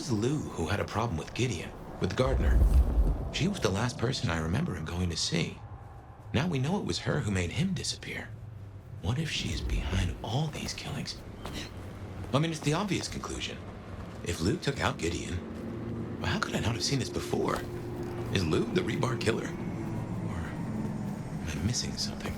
was Lou who had a problem with Gideon, with Gardner. She was the last person I remember him going to see. Now we know it was her who made him disappear. What if she's behind all these killings? I mean, it's the obvious conclusion. If Lou took out Gideon, well, how could I not have seen this before? Is Lou the rebar killer? Or am I missing something?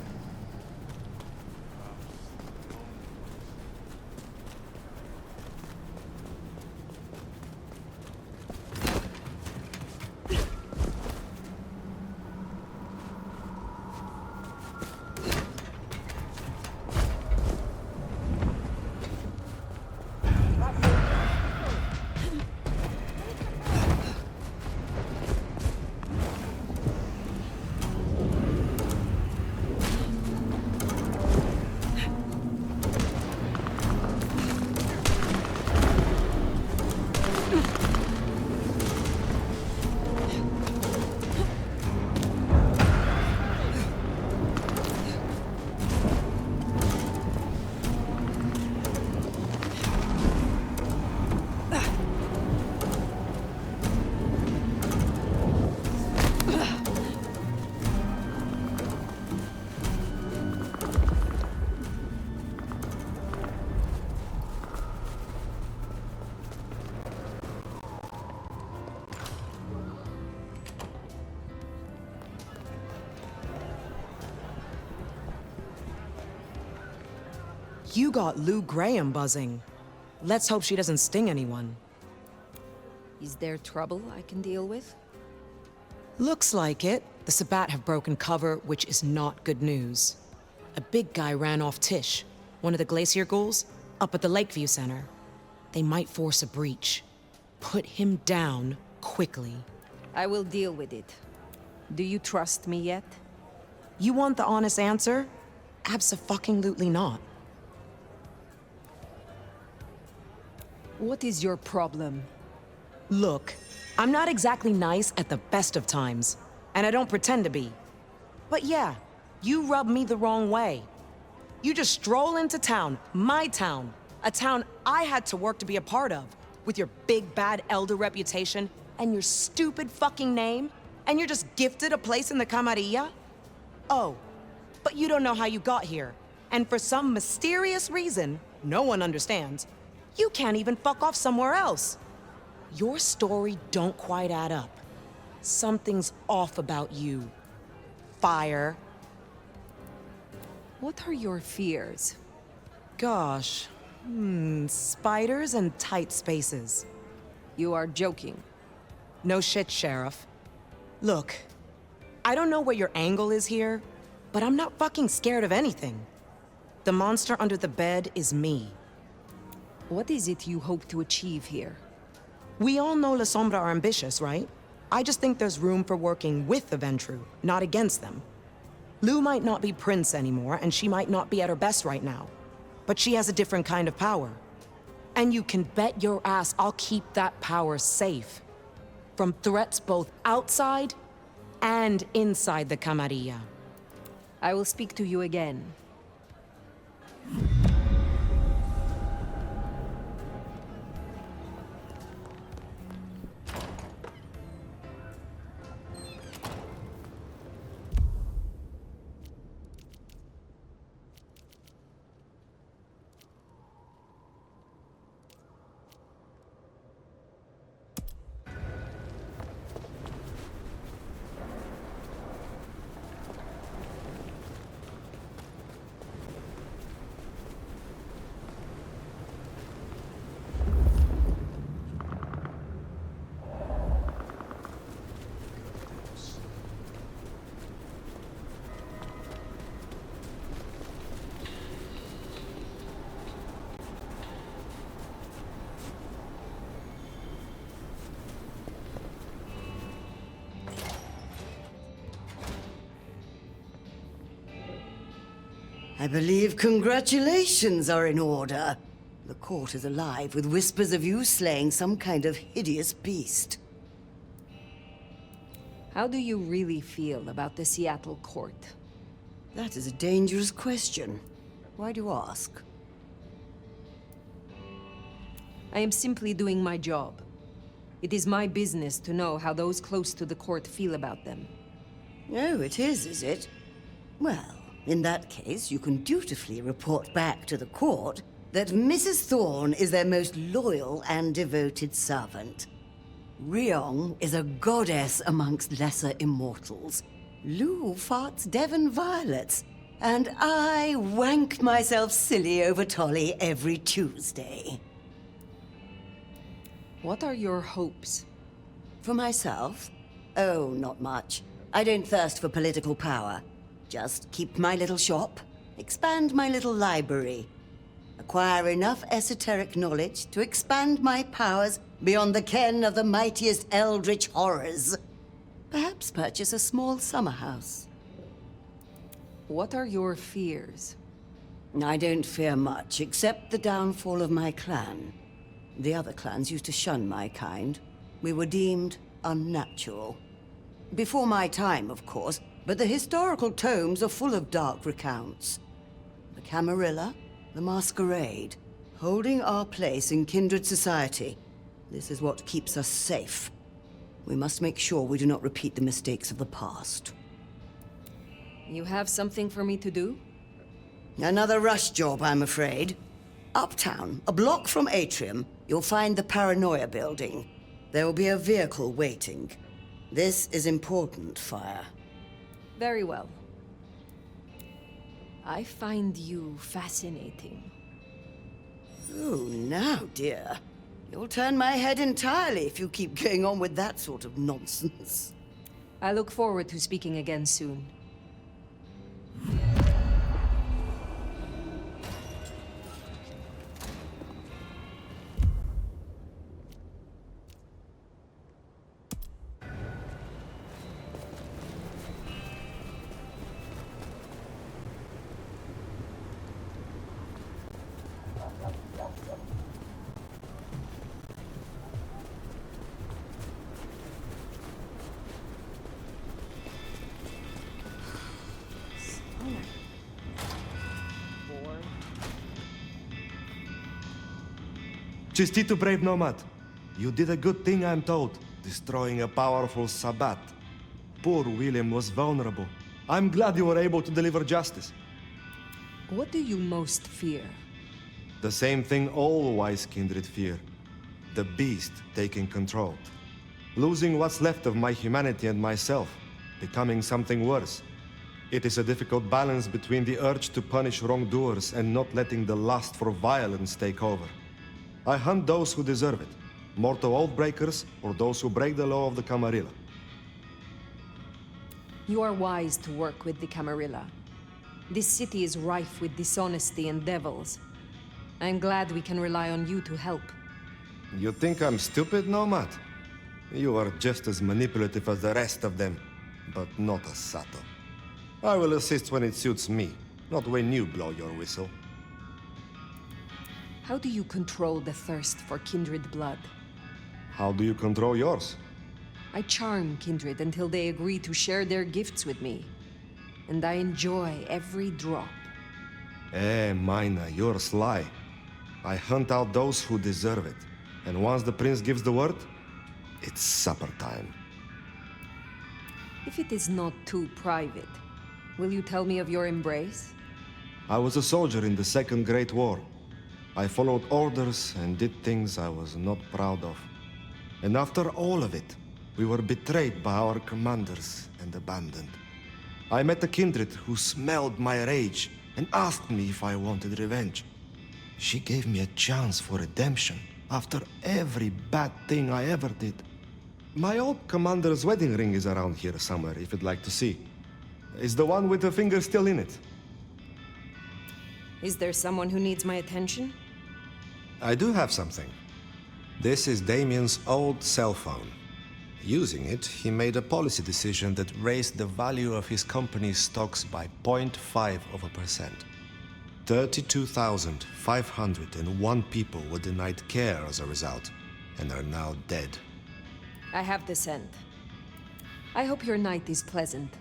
You got Lou Graham buzzing. Let's hope she doesn't sting anyone. Is there trouble I can deal with? Looks like it. The Sabbat have broken cover, which is not good news. A big guy ran off Tish, one of the Glacier ghouls, up at the Lakeview Center. They might force a breach. Put him down quickly. I will deal with it. Do you trust me yet? You want the honest answer? Abso-fucking-lutely not. What is your problem? Look, I'm not exactly nice at the best of times, and I don't pretend to be. But yeah, you rub me the wrong way. You just stroll into town, my town, a town I had to work to be a part of, with your big bad elder reputation and your stupid fucking name, and you're just gifted a place in the Camarilla? Oh, but you don't know how you got here, and for some mysterious reason, no one understands, you can't even fuck off somewhere else. Your story don't quite add up. Something's off about you. Fire. What are your fears? Gosh. Spiders and tight spaces. You are joking. No shit, Sheriff. Look, I don't know what your angle is here, but I'm not fucking scared of anything. The monster under the bed is me. What is it you hope to achieve here? We all know La Sombra are ambitious, right? I just think there's room for working with the Ventru, not against them. Lou might not be Prince anymore, and she might not be at her best right now. But she has a different kind of power. And you can bet your ass I'll keep that power safe. From threats both outside and inside the Camarilla. I will speak to you again. I believe congratulations are in order. The court is alive with whispers of you slaying some kind of hideous beast. How do you really feel about the Seattle court? That is a dangerous question. Why do you ask? I am simply doing my job. It is my business to know how those close to the court feel about them. Oh, it is it? Well, in that case, you can dutifully report back to the court that Mrs. Thorne is their most loyal and devoted servant. Ryong is a goddess amongst lesser immortals. Lou farts Devon violets. And I wank myself silly over Tolly every Tuesday. What are your hopes? For myself? Oh, not much. I don't thirst for political power. Just keep my little shop, expand my little library, acquire enough esoteric knowledge to expand my powers beyond the ken of the mightiest eldritch horrors. Perhaps purchase a small summer house. What are your fears? I don't fear much, except the downfall of my clan. The other clans used to shun my kind. We were deemed unnatural. Before my time, of course, but the historical tomes are full of dark recounts. The Camarilla, the Masquerade, holding our place in kindred society. This is what keeps us safe. We must make sure we do not repeat the mistakes of the past. You have something for me to do? Another rush job, I'm afraid. Uptown, a block from Atrium, you'll find the Paranoia building. There will be a vehicle waiting. This is important, Fire. Very well. I find you fascinating. Oh, now, dear. You'll turn my head entirely if you keep going on with that sort of nonsense. I look forward to speaking again soon. Chistito, brave nomad. You did a good thing, I'm told, destroying a powerful Sabbat. Poor William was vulnerable. I'm glad you were able to deliver justice. What do you most fear? The same thing all wise kindred fear. The beast taking control. Losing what's left of my humanity and myself. Becoming something worse. It is a difficult balance between the urge to punish wrongdoers and not letting the lust for violence take over. I hunt those who deserve it. Mortal oath-breakers, or those who break the law of the Camarilla. You are wise to work with the Camarilla. This city is rife with dishonesty and devils. I am glad we can rely on you to help. You think I'm stupid, Nomad? You are just as manipulative as the rest of them, but not as subtle. I will assist when it suits me, not when you blow your whistle. How do you control the thirst for kindred blood? How do you control yours? I charm kindred until they agree to share their gifts with me. And I enjoy every drop. Mina, you're sly. I hunt out those who deserve it. And once the prince gives the word, it's supper time. If it is not too private, will you tell me of your embrace? I was a soldier in the Second Great War. I followed orders and did things I was not proud of. And after all of it, we were betrayed by our commanders and abandoned. I met a kindred who smelled my rage and asked me if I wanted revenge. She gave me a chance for redemption after every bad thing I ever did. My old commander's wedding ring is around here somewhere, if you'd like to see. It's the one with the finger still in it. Is there someone who needs my attention? I do have something. This is Damien's old cell phone. Using it, he made a policy decision that raised the value of his company's stocks by 0.5%. 32,501 people were denied care as a result, and are now dead. I have the scent. I hope your night is pleasant.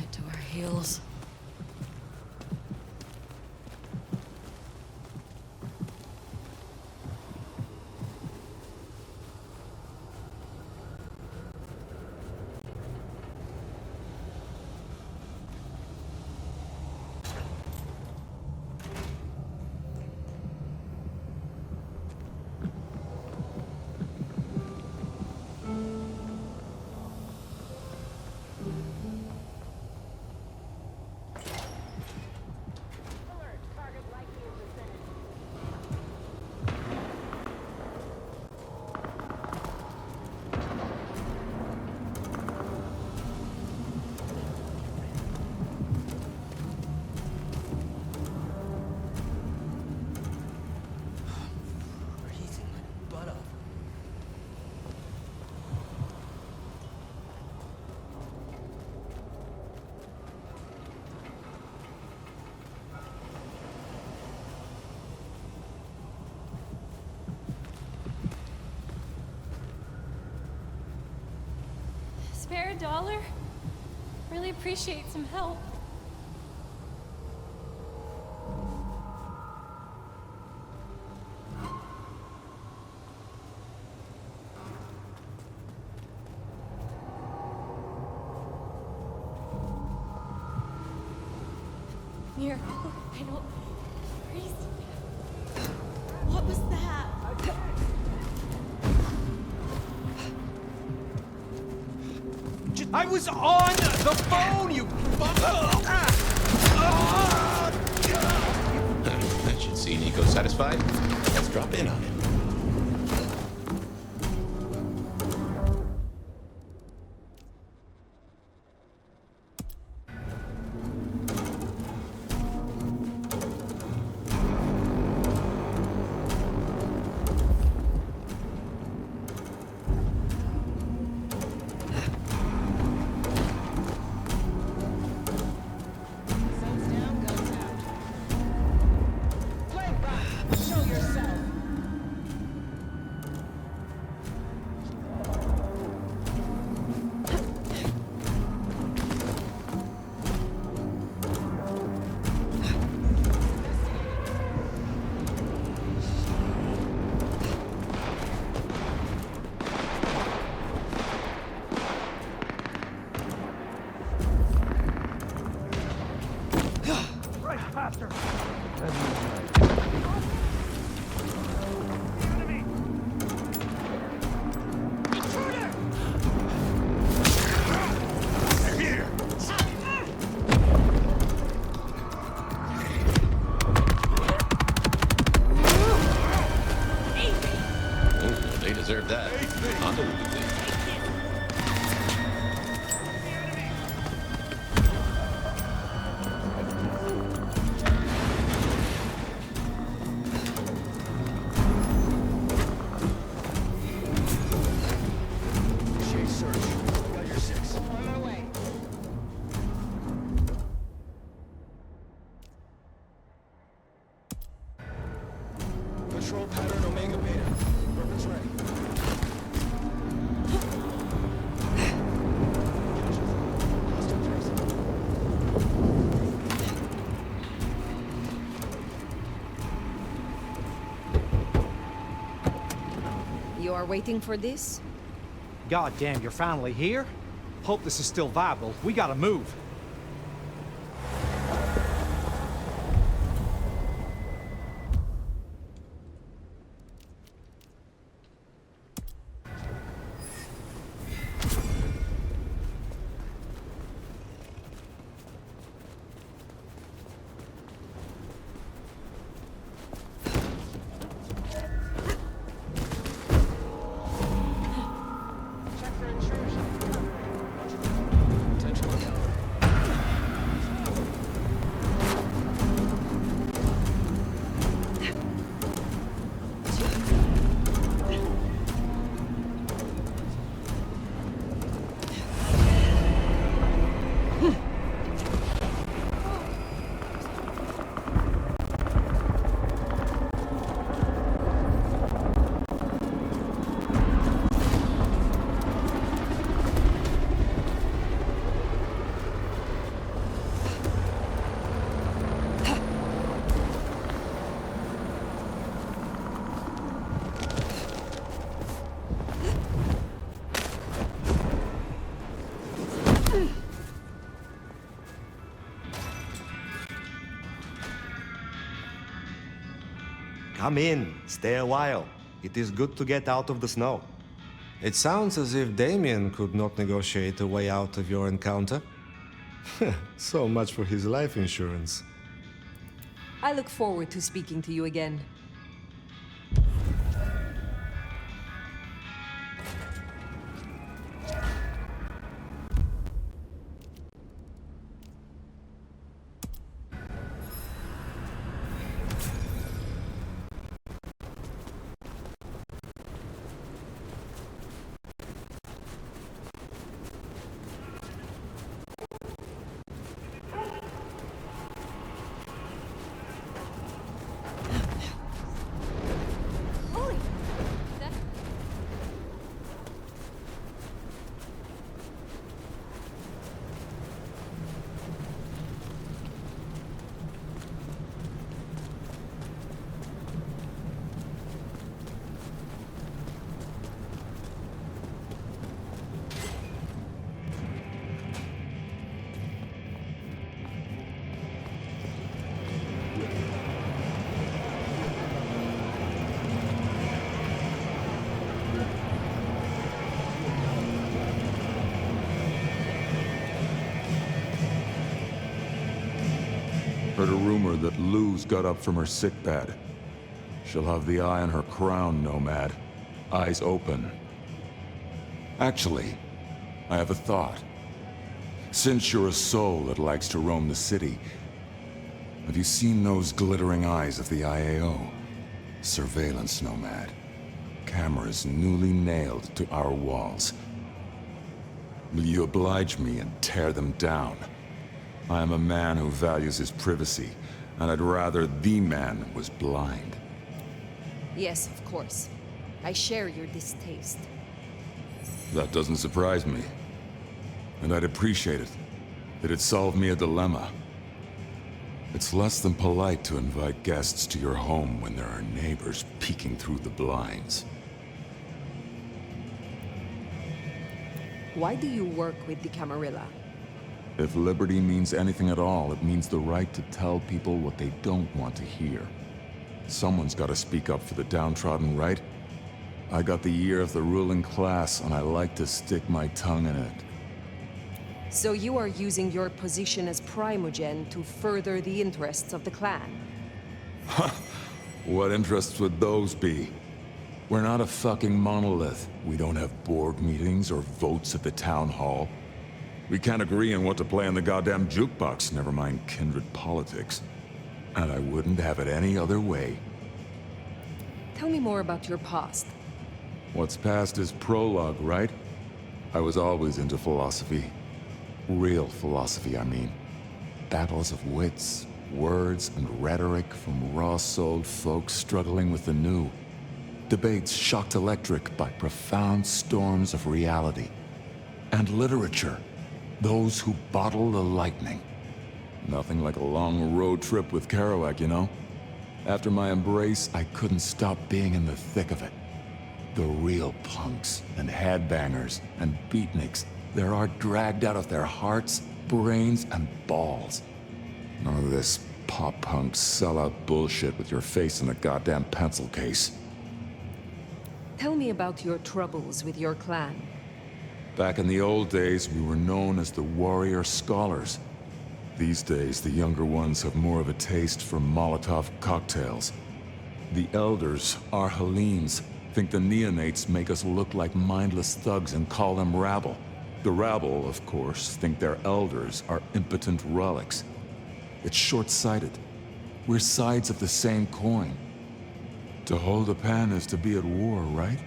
right to our heels. Spare a dollar? Really appreciate some help. Miracle, I don't... Crazy. What was that? I was on the phone, you... That should see Nico satisfied. Let's drop in on it. They deserve that. On to the thing. Control pattern Omega Beta. Weapons ready. You are waiting for this? God damn, you're finally here? Hope this is still viable. We gotta move. Come in, stay a while. It is good to get out of the snow. It sounds as if Damien could not negotiate a way out of your encounter. So much for his life insurance. I look forward to speaking to you again. Holy! That... Heard a rumor that Lou's got up from her sickbed. She'll have the eye on her crown, Nomad. Eyes open. Actually, I have a thought. Since you're a soul that likes to roam the city, have you seen those glittering eyes of the IAO? Surveillance, Nomad. Cameras newly nailed to our walls. Will you oblige me and tear them down? I am a man who values his privacy, and I'd rather the man was blind. Yes, of course. I share your distaste. That doesn't surprise me. And I'd appreciate it. It'd solve me a dilemma. It's less than polite to invite guests to your home when there are neighbors peeking through the blinds. Why do you work with the Camarilla? If liberty means anything at all, it means the right to tell people what they don't want to hear. Someone's got to speak up for the downtrodden, right? I got the ear of the ruling class, and I like to stick my tongue in it. So you are using your position as Primogen to further the interests of the clan? What interests would those be? We're not a fucking monolith. We don't have board meetings or votes at the town hall. We can't agree on what to play on the goddamn jukebox, never mind kindred politics. And I wouldn't have it any other way. Tell me more about your past. What's past is prologue, right? I was always into philosophy. Real philosophy, I mean. Battles of wits, words, and rhetoric from raw-souled folks struggling with the new. Debates shocked electric by profound storms of reality. And literature. Those who bottle the lightning. Nothing like a long road trip with Kerouac, you know? After my embrace, I couldn't stop being in the thick of it. The real punks and headbangers and beatniks, they're are dragged out of their hearts, brains, and balls. None of this pop-punk sellout bullshit with your face in a goddamn pencil case. Tell me about your troubles with your clan. Back in the old days, we were known as the Warrior Scholars. These days, the younger ones have more of a taste for Molotov cocktails. The elders, our Hellenes, think the neonates make us look like mindless thugs and call them rabble. The rabble, of course, think their elders are impotent relics. It's short-sighted. We're sides of the same coin. To hold a pen is to be at war, right?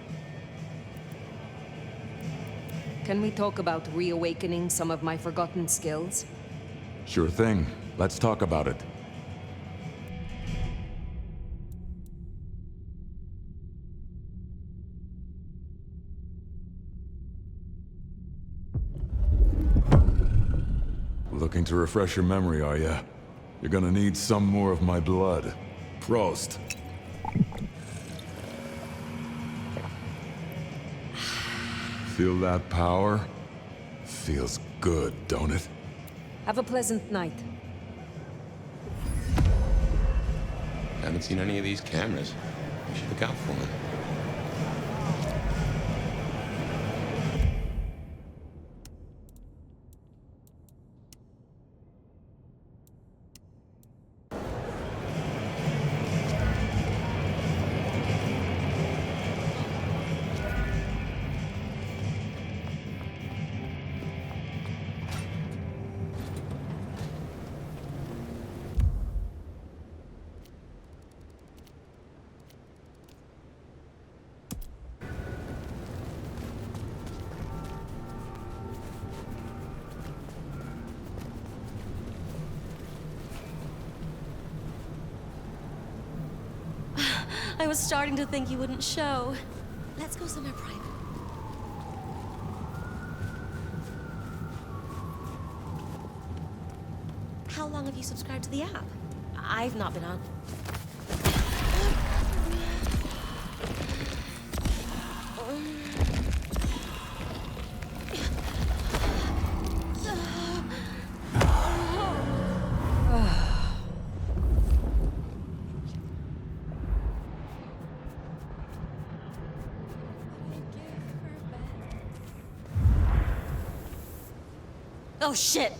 Can we talk about reawakening some of my forgotten skills? Sure thing. Let's talk about it. Looking to refresh your memory, are ya? You're gonna need some more of my blood. Prost. Feel that power? Feels good, don't it? Have a pleasant night. Haven't seen any of these cameras. I should look out for them. I was starting to think you wouldn't show. Let's go somewhere private. How long have you subscribed to the app? I've not been on. Oh shit!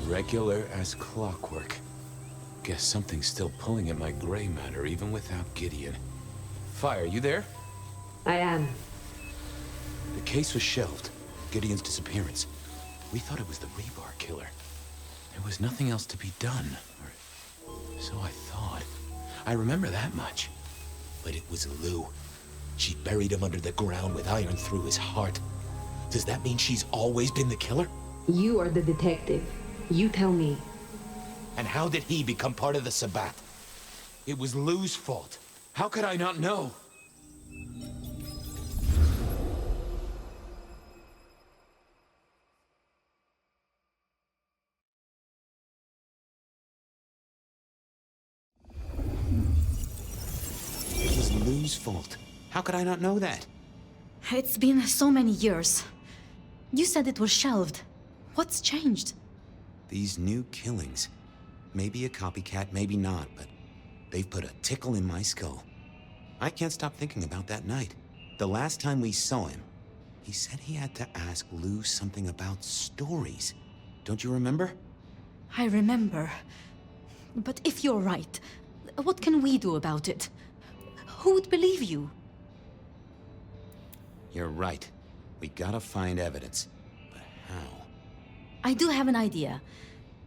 Regular as clockwork. Guess something's still pulling at my gray matter even without Gideon. Fire, you there? I am. The case was shelved. Gideon's disappearance. We thought it was the rebar killer. There was nothing else to be done. Or so I thought. I remember that much. But it was Lou. She buried him under the ground with iron through his heart. Does that mean she's always been the killer? You are the detective. You tell me. And how did he become part of the Sabbat? It was Lou's fault. How could I not know? It was Lou's fault. How could I not know that? It's been so many years. You said it was shelved. What's changed? These new killings. Maybe a copycat, maybe not, but they've put a tickle in my skull. I can't stop thinking about that night. The last time we saw him, he said he had to ask Lou something about stories. Don't you remember? I remember. But if you're right, what can we do about it? Who would believe you? You're right. We gotta find evidence. But how? I do have an idea.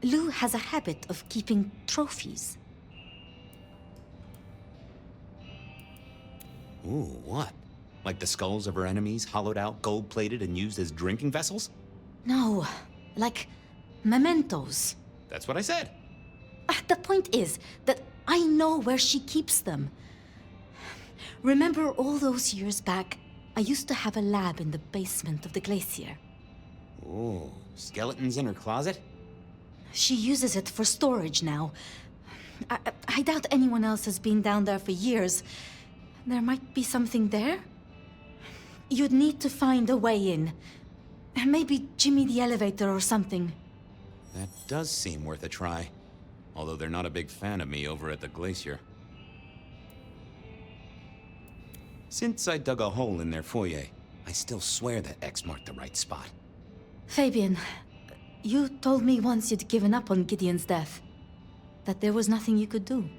Lou has a habit of keeping trophies. Ooh, what? Like the skulls of her enemies, hollowed out, gold-plated, and used as drinking vessels? No, like mementos. That's what I said. The point is that I know where she keeps them. Remember all those years back, I used to have a lab in the basement of the glacier. Oh, skeletons in her closet? She uses it for storage now. I doubt anyone else has been down there for years. There might be something there? You'd need to find a way in. Maybe Jimmy the elevator or something. That does seem worth a try. Although they're not a big fan of me over at the glacier. Since I dug a hole in their foyer, I still swear that X marked the right spot. Fabian, you told me once you'd given up on Gideon's death. That there was nothing you could do.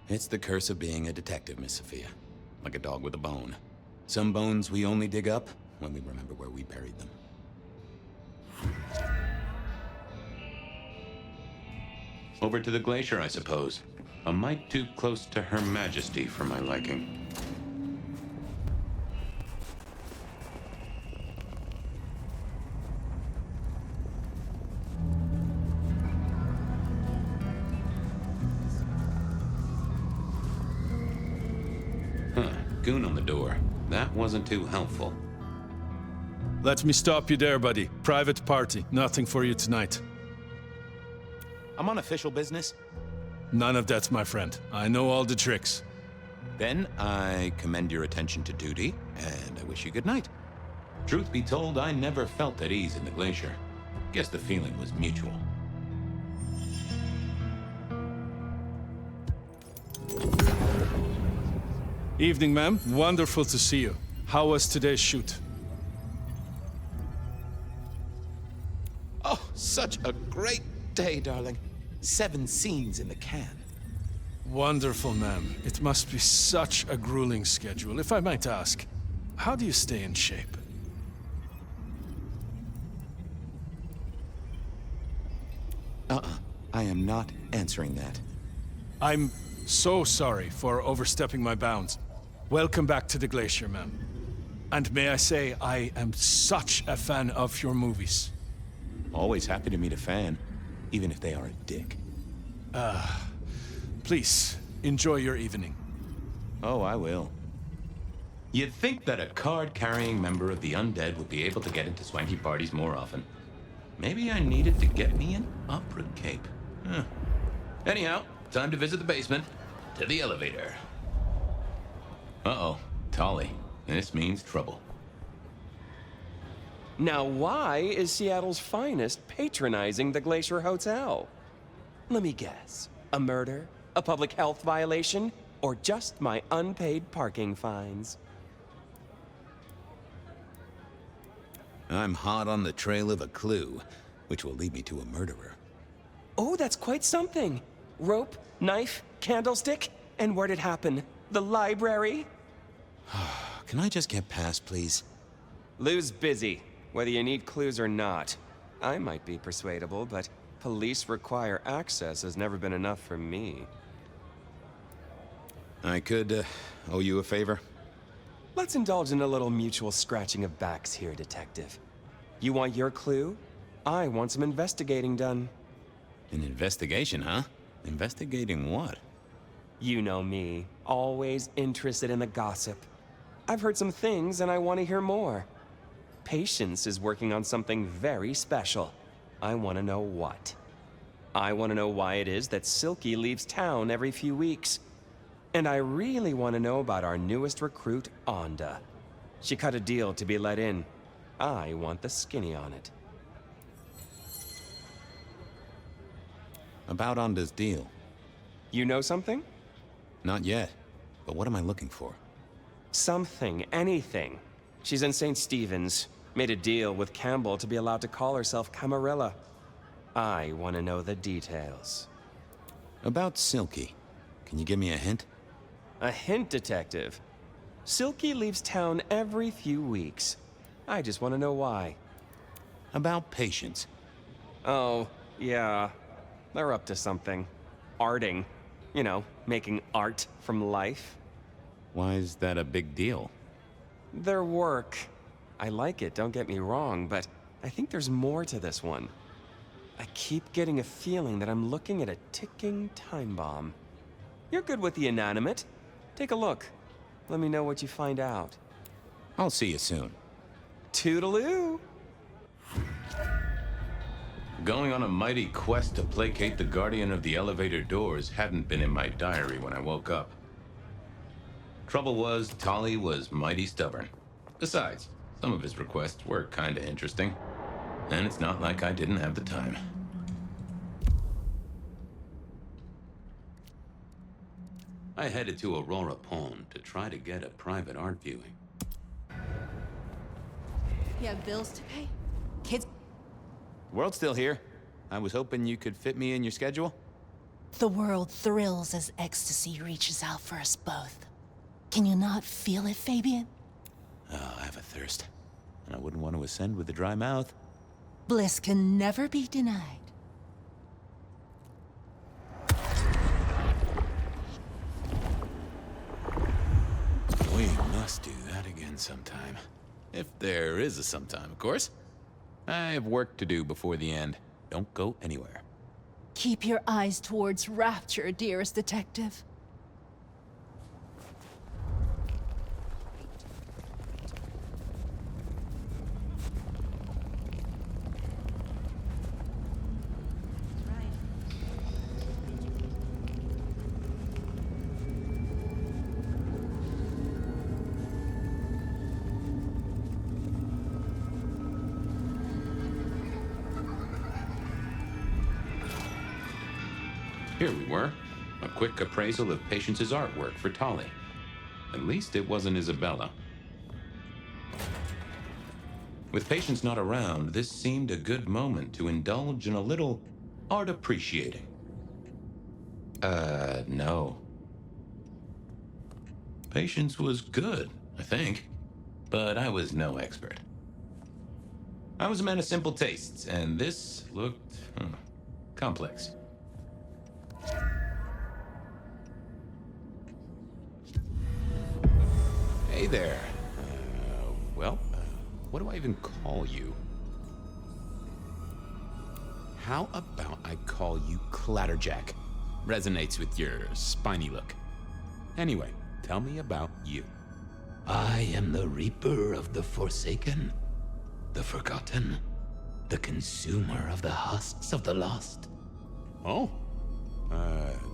It's the curse of being a detective, Miss Sophia. Like a dog with a bone. Some bones we only dig up when we remember where we buried them. Over to the glacier, I suppose. A mite too close to Her Majesty for my liking. Goon on the door. That wasn't too helpful. Let me stop you there, buddy. Private party. Nothing for you tonight. I'm on official business. None of that, my friend. I know all the tricks. Then I commend your attention to duty, and I wish you good night. Truth be told, I never felt at ease in the glacier. Guess the feeling was mutual. Evening, ma'am. Wonderful to see you. How was today's shoot? Oh, such a great day, darling. 7 scenes in the can. Wonderful, ma'am. It must be such a grueling schedule. If I might ask, how do you stay in shape? I am not answering that. I'm so sorry for overstepping my bounds. Welcome back to the glacier, ma'am. And may I say, I am such a fan of your movies. Always happy to meet a fan, even if they are a dick. Please, enjoy your evening. Oh, I will. You'd think that a card-carrying member of the undead would be able to get into swanky parties more often. Maybe I needed to get me an opera cape. Huh. Anyhow, time to visit the basement. To the elevator. Uh-oh, Tolly. This means trouble. Now why is Seattle's finest patronizing the Glacier Hotel? Let me guess. A murder? A public health violation? Or just my unpaid parking fines? I'm hot on the trail of a clue, which will lead me to a murderer. Oh, that's quite something. Rope, knife, candlestick, and where'd it happen? The library? Can I just get past, please? Lou's busy, whether you need clues or not. I might be persuadable, but police require access has never been enough for me. I could, owe you a favor? Let's indulge in a little mutual scratching of backs here, Detective. You want your clue? I want some investigating done. An investigation, huh? Investigating what? You know me, always interested in the gossip. I've heard some things and I want to hear more. Patience is working on something very special. I want to know what. I want to know why it is that Silky leaves town every few weeks. And I really want to know about our newest recruit, Onda. She cut a deal to be let in. I want the skinny on it. About Onda's deal. You know something? Not yet. But what am I looking for? Something, anything. She's in St. Stephen's. Made a deal with Campbell to be allowed to call herself Camarilla. I want to know the details. About Silky. Can you give me a hint? A hint, Detective. Silky leaves town every few weeks. I just want to know why. About Patience. Oh, yeah. They're up to something. Arting. You know, making art from life. Why is that a big deal? Their work. I like it, don't get me wrong, but I think there's more to this one. I keep getting a feeling that I'm looking at a ticking time bomb. You're good with the inanimate. Take a look. Let me know what you find out. I'll see you soon. Toodaloo! Going on a mighty quest to placate the guardian of the elevator doors hadn't been in my diary when I woke up. Trouble was, Tolly was mighty stubborn. Besides, some of his requests were kinda interesting. And it's not like I didn't have the time. I headed to Aurora Pond to try to get a private art viewing. You have bills to pay? Kids? World's still here. I was hoping you could fit me in your schedule. The world thrills as ecstasy reaches out for us both. Can you not feel it, Fabian? Oh, I have a thirst. And I wouldn't want to ascend with a dry mouth. Bliss can never be denied. We must do that again sometime. If there is a sometime, of course. I have work to do before the end. Don't go anywhere. Keep your eyes towards Rapture, dearest detective. Here we were. A quick appraisal of Patience's artwork for Tolly. At least it wasn't Isabella. With Patience not around, this seemed a good moment to indulge in a little art appreciating. No. Patience was good, I think. But I was no expert. I was a man of simple tastes, and this looked complex. Hey there. What do I even call you? How about I call you Clatterjack? Resonates with your spiny look. Anyway, tell me about you. I am the Reaper of the Forsaken, the Forgotten, the Consumer of the Husks of the Lost. Oh,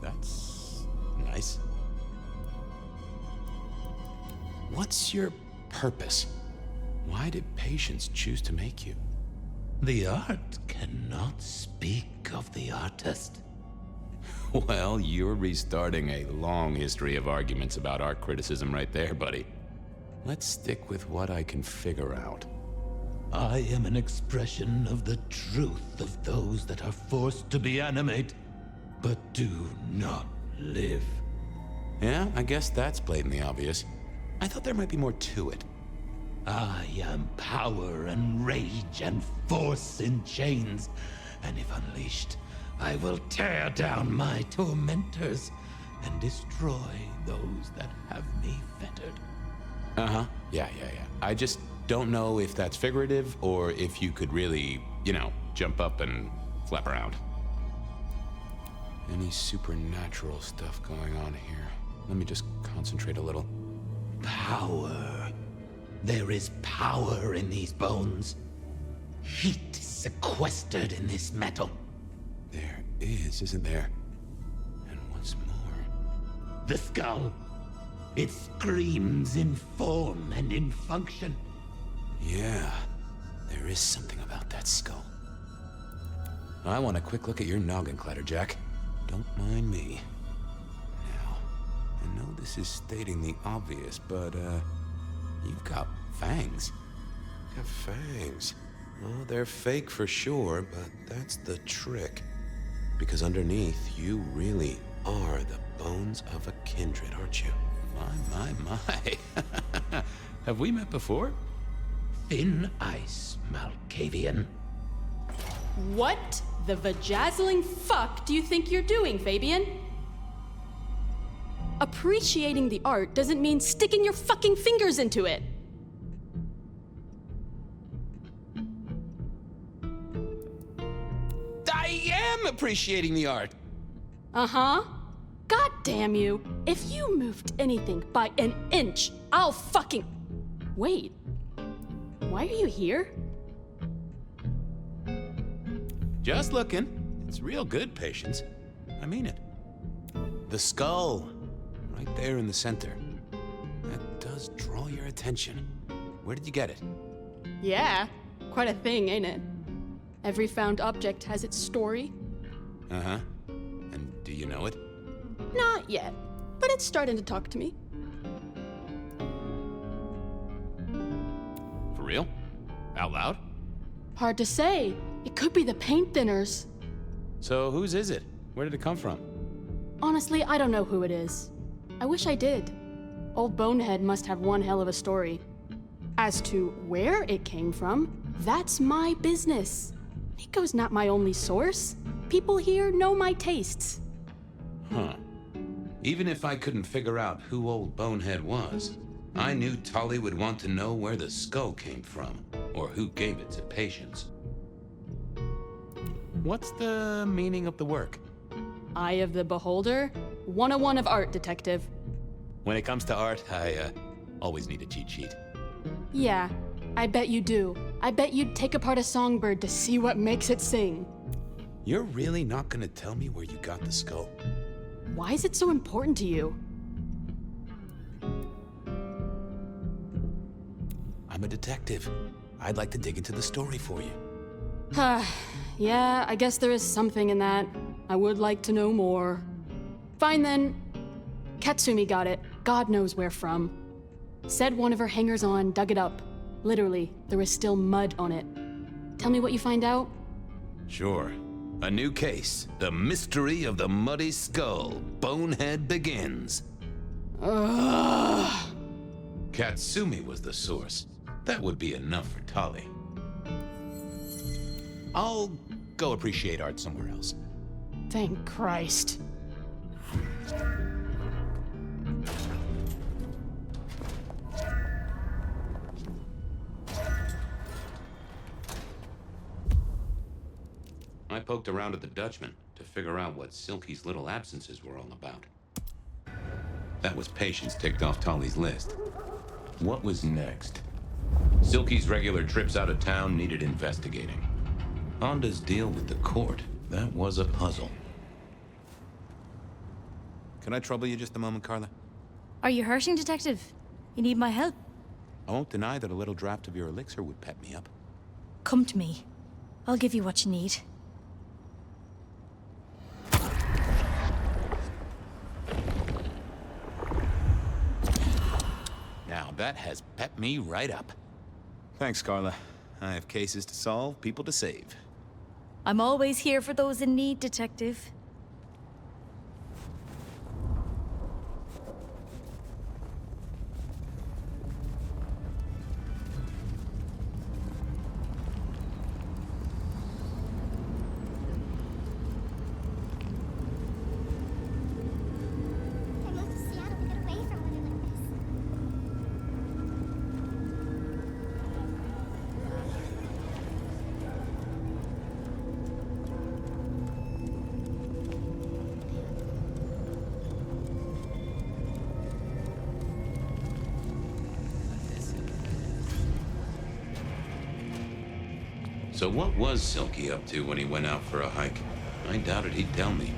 that's nice. What's your purpose? Why did Patience choose to make you? The art cannot speak of the artist. Well, you're restarting a long history of arguments about art criticism right there, buddy. Let's stick with what I can figure out. I am an expression of the truth of those that are forced to be animate, but do not live. Yeah, I guess that's blatantly obvious. I thought there might be more to it. I am power and rage and force in chains, and if unleashed, I will tear down my tormentors and destroy those that have me fettered. Uh-huh. Yeah. I just don't know if that's figurative or if you could really, jump up and flap around. Any supernatural stuff going on here? Let me just concentrate a little. Power. There is power in these bones. Heat sequestered in this metal. There is, isn't there? And what's more? The skull. It screams in form and in function. Yeah, there is something about that skull. I want a quick look at your noggin, Clatterjack. Don't mind me. Now, I know this is stating the obvious, but, you've got fangs. Got fangs. Well, they're fake for sure, but that's the trick. Because underneath, you really are the bones of a kindred, aren't you? My. Have we met before? Thin ice, Malkavian. What the vajazzling fuck do you think you're doing, Fabian? Appreciating the art doesn't mean sticking your fucking fingers into it. am appreciating the art. Uh-huh. God damn you. If you moved anything by an inch, I'll fucking... Wait. Why are you here? Just looking. It's real good, Patience. I mean it. The skull. Right there in the center. That does draw your attention. Where did you get it? Yeah. Quite a thing, ain't it? Every found object has its story. Uh-huh. And do you know it? Not yet, but it's starting to talk to me. For real? Out loud? Hard to say. It could be the paint thinners. So whose is it? Where did it come from? Honestly, I don't know who it is. I wish I did. Old Bonehead must have one hell of a story. As to where it came from, that's my business. Nico's not my only source. People here know my tastes. Huh. Even if I couldn't figure out who Old Bonehead was, I knew Tully would want to know where the skull came from, or who gave it to Patience. What's the meaning of the work? Eye of the Beholder? 101 of art, detective. When it comes to art, I always need a cheat sheet. Yeah, I bet you do. I bet you'd take apart a songbird to see what makes it sing. You're really not gonna tell me where you got the skull? Why is it so important to you? I'm a detective. I'd like to dig into the story for you. Yeah, I guess there is something in that. I would like to know more. Fine then. Katsumi got it. God knows where from. Said one of her hangers-on dug it up. Literally, there was still mud on it. Tell me what you find out? Sure. A new case. The mystery of the muddy skull. Bonehead begins. Ugh. Katsumi was the source. That would be enough for Tali. I'll go appreciate art somewhere else. Thank Christ. I poked around at the Dutchman to figure out what Silky's little absences were all about. That was Patience ticked off Tali's list. What was next? Silky's regular trips out of town needed investigating. Honda's deal with the court, that was a puzzle. Can I trouble you just a moment, Carla? Are you hurting, Detective? You need my help? I won't deny that a little draft of your elixir would pep me up. Come to me. I'll give you what you need. Now that has pepped me right up. Thanks, Carla. I have cases to solve, people to save. I'm always here for those in need, Detective. So what was Silky up to when he went out for a hike? I doubted he'd tell me.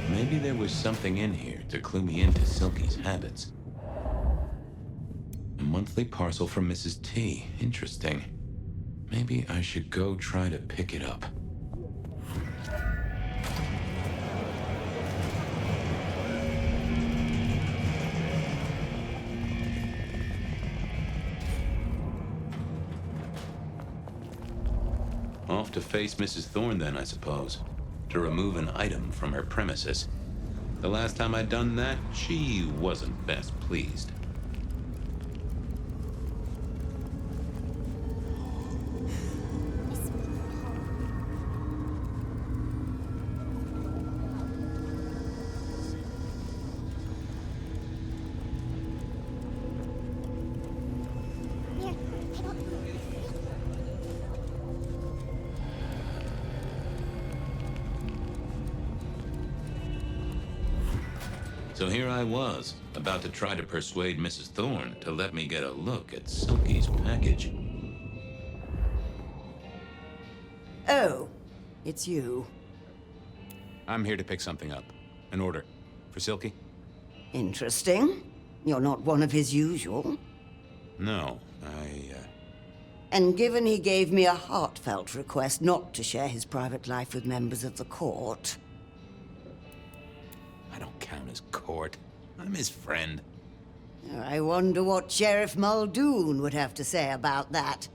Maybe there was something in here to clue me into Silky's habits. A monthly parcel from Mrs. T. Interesting. Maybe I should go try to pick it up. Off to face Mrs. Thorne then, I suppose. To remove an item from her premises. The last time I'd done that, she wasn't best pleased. So here I was, about to try to persuade Mrs. Thorne to let me get a look at Silky's package. Oh, it's you. I'm here to pick something up. An order. For Silky? Interesting. You're not one of his usual. No, And given he gave me a heartfelt request not to share his private life with members of the court... I don't count as court. I'm his friend. I wonder what Sheriff Muldoon would have to say about that.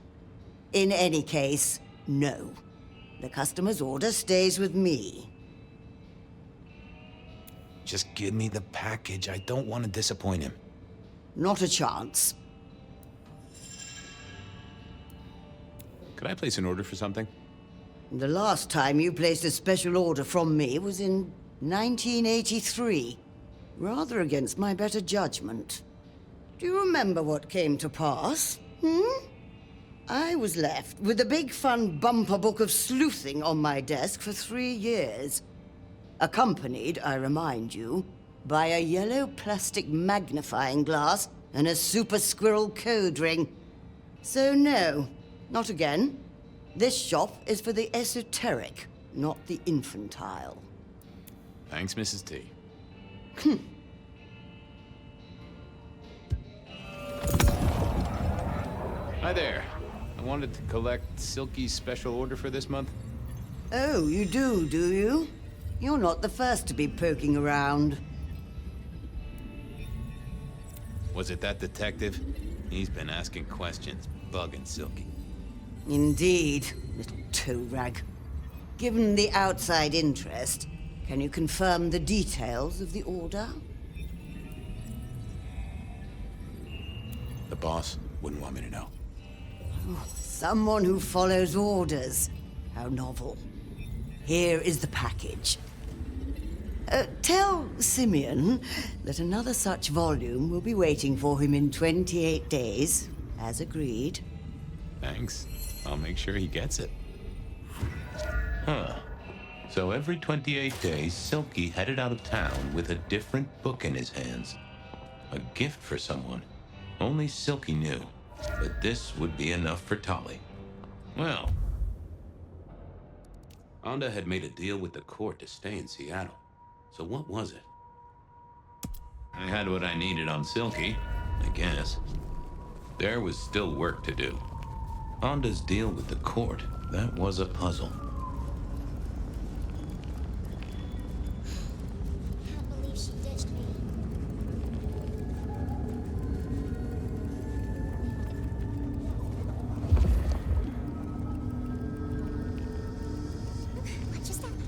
In any case, no. The customer's order stays with me. Just give me the package. I don't want to disappoint him. Not a chance. Could I place an order for something? The last time you placed a special order from me was in 1983. Rather against my better judgment. Do you remember what came to pass? I was left with a big fun bumper book of sleuthing on my desk for 3 years. Accompanied, I remind you, by a yellow plastic magnifying glass and a super squirrel code ring. So no, not again. This shop is for the esoteric, not the infantile. Thanks, Mrs. T. Hi there. I wanted to collect Silky's special order for this month. Oh, you do you? You're not the first to be poking around. Was it that detective? He's been asking questions, bugging Silky. Indeed, little toe rag. Given the outside interest, can you confirm the details of the order? The boss wouldn't want me to know. Someone who follows orders. How novel. Here is the package. Tell Simeon that another such volume will be waiting for him in 28 days, as agreed. Thanks. I'll make sure he gets it. Huh. So every 28 days, Silky headed out of town with a different book in his hands. A gift for someone. Only Silky knew. But this would be enough for Tolly. Well, Onda had made a deal with the court to stay in Seattle. So what was it? I had what I needed on Silky, I guess. There was still work to do. Onda's deal with the court, that was a puzzle. Can't believe she ditched me. What just happened?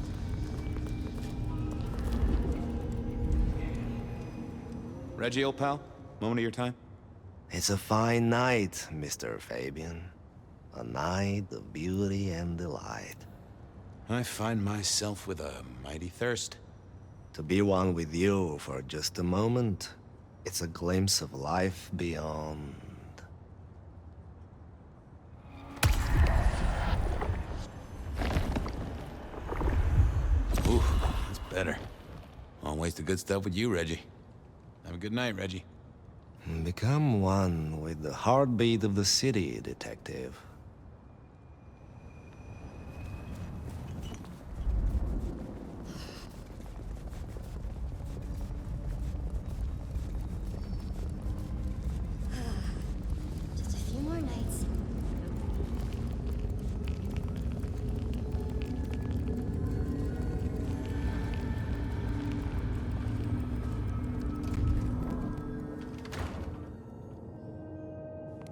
Reggie, old pal? Moment of your time? It's a fine night, Mr. Fabian. A night of beauty and delight. I find myself with a mighty thirst. To be one with you for just a moment, it's a glimpse of life beyond. Ooh, that's better. Always the good stuff with you, Reggie. Have a good night, Reggie. Become one with the heartbeat of the city, detective. Just a few more nights.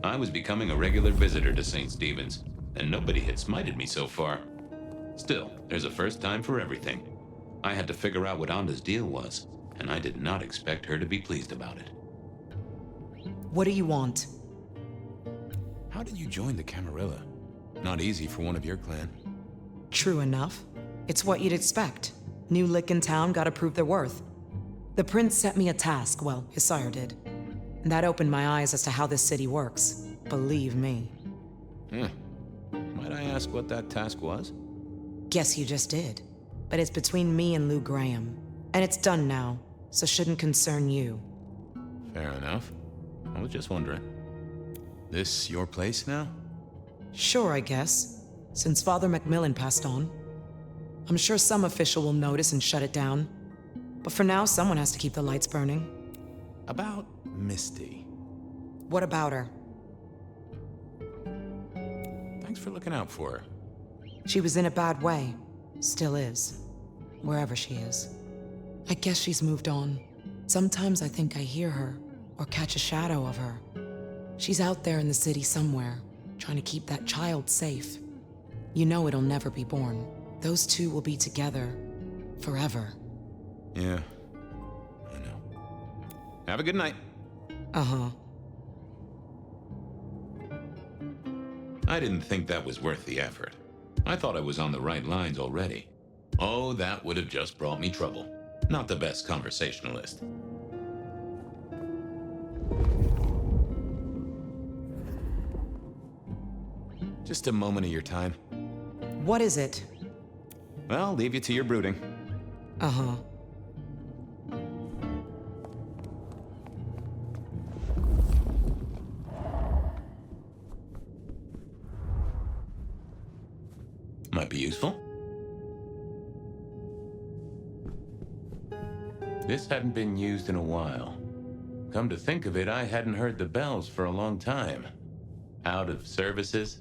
I was becoming a regular visitor to St. Stephen's, and nobody had smited me so far. Still, there's a first time for everything. I had to figure out what Onda's deal was, and I did not expect her to be pleased about it. What do you want? How did you join the Camarilla? Not easy for one of your clan. True enough. It's what you'd expect. New lick in town, gotta prove their worth. The prince set me a task, well, his sire did. And that opened my eyes as to how this city works. Believe me. Might I ask what that task was? Guess you just did. But it's between me and Lou Graham. And it's done now. so shouldn't concern you. Fair enough. I was just wondering. This your place now? Sure, I guess. Since Father Macmillan passed on. I'm sure some official will notice and shut it down. But for now, someone has to keep the lights burning. About Misty. What about her? Thanks for looking out for her. She was in a bad way. Still is. Wherever she is. I guess she's moved on. Sometimes I think I hear her, or catch a shadow of her. She's out there in the city somewhere, trying to keep that child safe. You know it'll never be born. Those two will be together. Forever. Yeah. I know. Have a good night. Uh-huh. I didn't think that was worth the effort. I thought I was on the right lines already. Oh, that would have just brought me trouble. Not the best conversationalist. Just a moment of your time. What is it? Well, I'll leave you to your brooding. Uh-huh. Might be useful. This hadn't been used in a while. Come to think of it, I hadn't heard the bells for a long time. Out of services?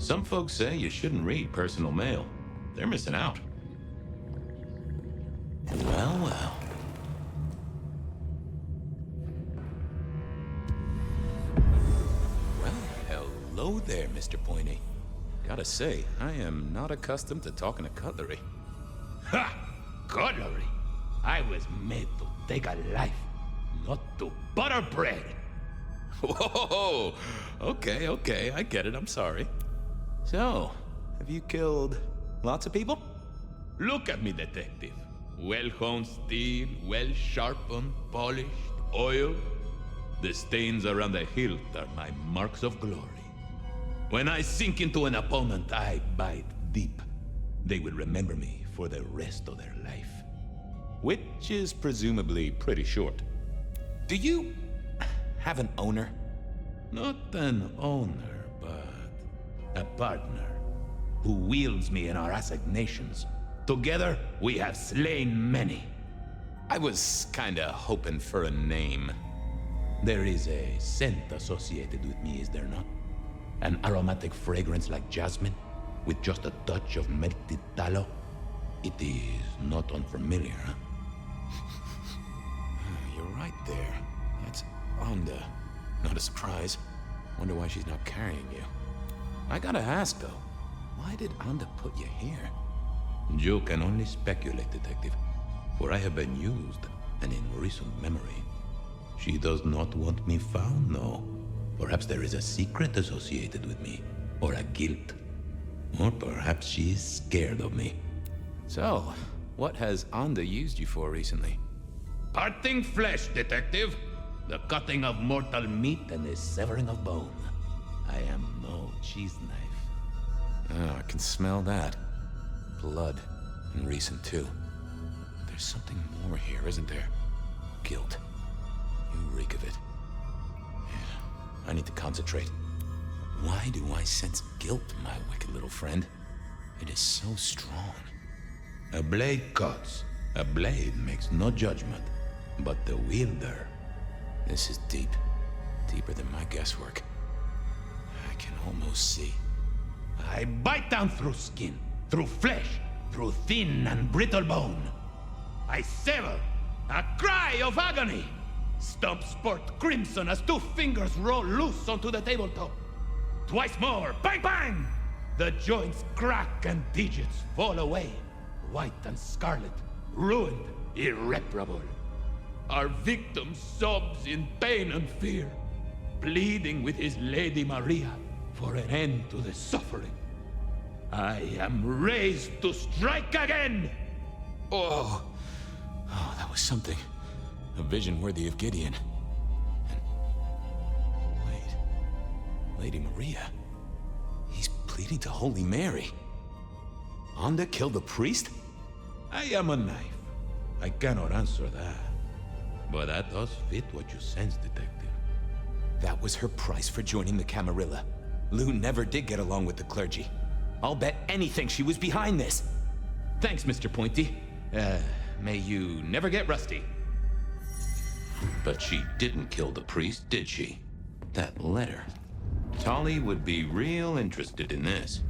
Some folks say you shouldn't read personal mail. They're missing out. Well, well. Well, hello there, Mr. Pointy. Gotta say, I am not accustomed to talking to cutlery. Ha! Cutlery? I was made to take a life, not to butter bread. Whoa! Okay, I get it, I'm sorry. So, have you killed lots of people? Look at me, detective. Well-honed steel, well-sharpened, polished, oiled. The stains around the hilt are my marks of glory. When I sink into an opponent, I bite deep. They will remember me for the rest of their life. Which is presumably pretty short. Do you have an owner? Not an owner, but a partner who wields me in our assignations. Together, we have slain many. I was kinda hoping for a name. There is a scent associated with me, is there not? An aromatic fragrance like jasmine, with just a touch of melted tallow. It is not unfamiliar, huh? You're right there. That's Onda. Not a surprise. Wonder why she's not carrying you. I gotta ask, though. Why did Onda put you here? You can only speculate, detective. For I have been used, and in recent memory. She does not want me found, no. Perhaps there is a secret associated with me, or a guilt. Or perhaps she is scared of me. So, what has Onda used you for recently? Parting flesh, detective. The cutting of mortal meat and the severing of bone. I am no cheese knife. Oh, I can smell that. Blood. And recent, too. There's something more here, isn't there? Guilt. You reek of it. Yeah, I need to concentrate. Why do I sense guilt, my wicked little friend? It is so strong. A blade cuts. A blade makes no judgment. But the wielder... This is deep. Deeper than my guesswork. I can almost see. I bite down through skin, through flesh, through thin and brittle bone. I sever, a cry of agony. Stumps spurt crimson as 2 fingers roll loose onto the tabletop. Twice more, bang bang! The joints crack and digits fall away. White and scarlet, ruined, irreparable. Our victim sobs in pain and fear, pleading with his Lady Maria for an end to the suffering. I am raised to strike again! Oh, that was something. A vision worthy of Gideon. And... wait. Lady Maria? He's pleading to Holy Mary. Onda killed the priest? I am a knife. I cannot answer that. But that does fit what you sense, Detective. That was her price for joining the Camarilla. Lou never did get along with the clergy. I'll bet anything she was behind this. Thanks, Mr. Pointy. May you never get rusty. But she didn't kill the priest, did she? That letter. Tolly would be real interested in this.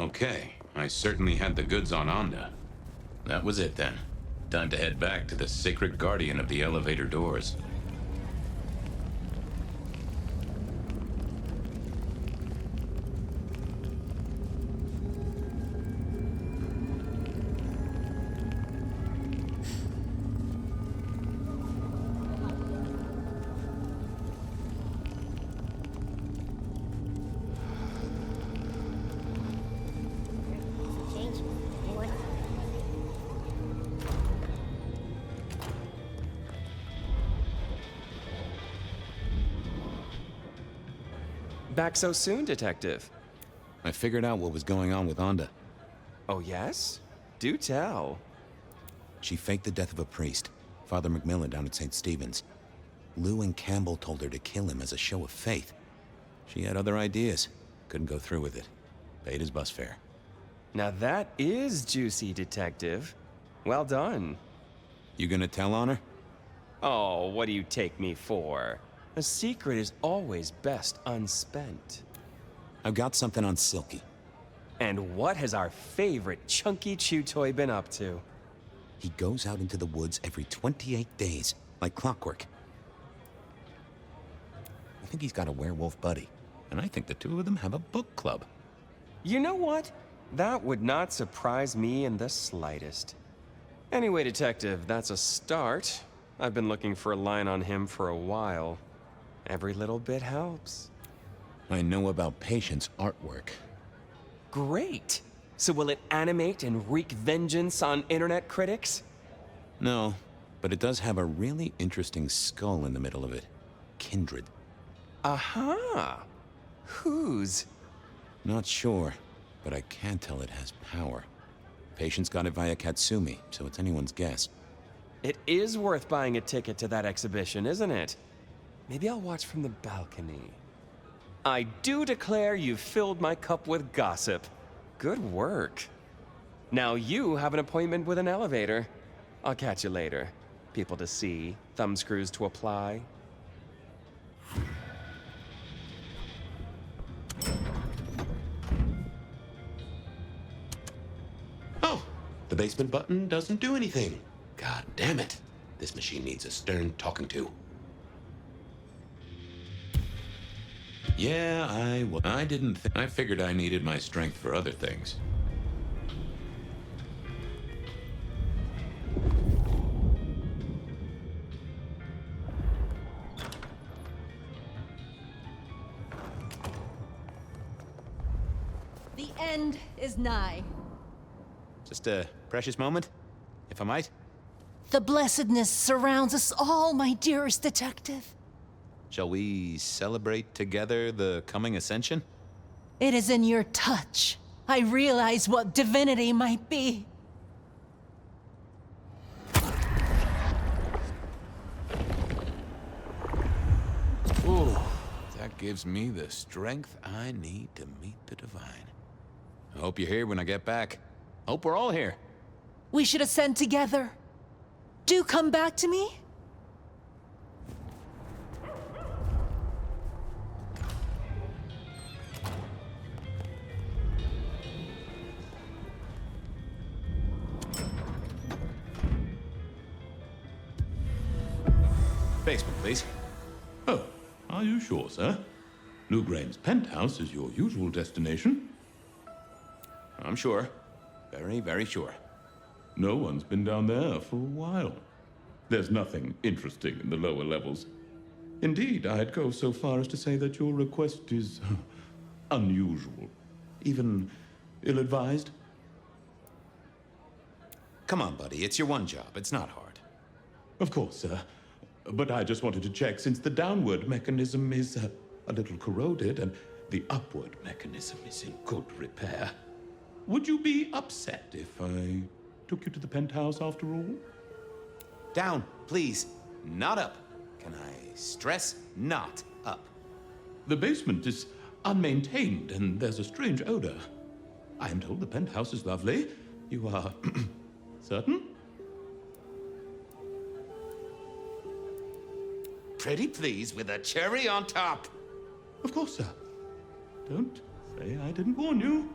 Okay, I certainly had the goods on Onda. That was it then. Time to head back to the sacred guardian of the elevator doors. Back so soon, Detective? I figured out what was going on with Onda. Oh, yes? Do tell. She faked the death of a priest, Father Macmillan down at St. Stephen's. Lou and Campbell told her to kill him as a show of faith. She had other ideas. Couldn't go through with it. Paid his bus fare. Now that is juicy, Detective. Well done. You gonna tell on her? Oh, what do you take me for? A secret is always best unspent. I've got something on Silky. And what has our favorite chunky chew toy been up to? He goes out into the woods every 28 days, like clockwork. I think he's got a werewolf buddy, and I think the two of them have a book club. You know what? That would not surprise me in the slightest. Anyway, Detective, that's a start. I've been looking for a line on him for a while. Every little bit helps. I know about Patience artwork. Great! So will it animate and wreak vengeance on internet critics? No, but it does have a really interesting skull in the middle of it. Kindred. Aha! Whose? Not sure, but I can tell it has power. Patience got it via Katsumi, so it's anyone's guess. It is worth buying a ticket to that exhibition, isn't it? Maybe I'll watch from the balcony. I do declare you've filled my cup with gossip. Good work. Now you have an appointment with an elevator. I'll catch you later. People to see, thumbscrews to apply. Oh, the basement button doesn't do anything. God damn it. This machine needs a stern talking to. Yeah, I didn't think. I figured I needed my strength for other things. The end is nigh. Just a precious moment, if I might. The blessedness surrounds us all, my dearest detective. Shall we celebrate together the coming ascension? It is in your touch. I realize what divinity might be. Ooh, that gives me the strength I need to meet the divine. I hope you're here when I get back. Hope we're all here. We should ascend together. Do come back to me. Basement, please. Oh, are you sure, sir? Lugrain's penthouse is your usual destination. I'm sure. Very, very sure. No one's been down there for a while. There's nothing interesting in the lower levels. Indeed, I'd go so far as to say that your request is unusual. Even ill-advised. Come on, buddy. It's your one job. It's not hard. Of course, sir. But I just wanted to check since the downward mechanism is a little corroded and the upward mechanism is in good repair. Would you be upset if I took you to the penthouse after all? Down, please. Not up. Can I stress not up? The basement is unmaintained and there's a strange odor. I am told the penthouse is lovely. You are certain? Pretty please with a cherry on top. Of course, sir. Don't say I didn't warn you.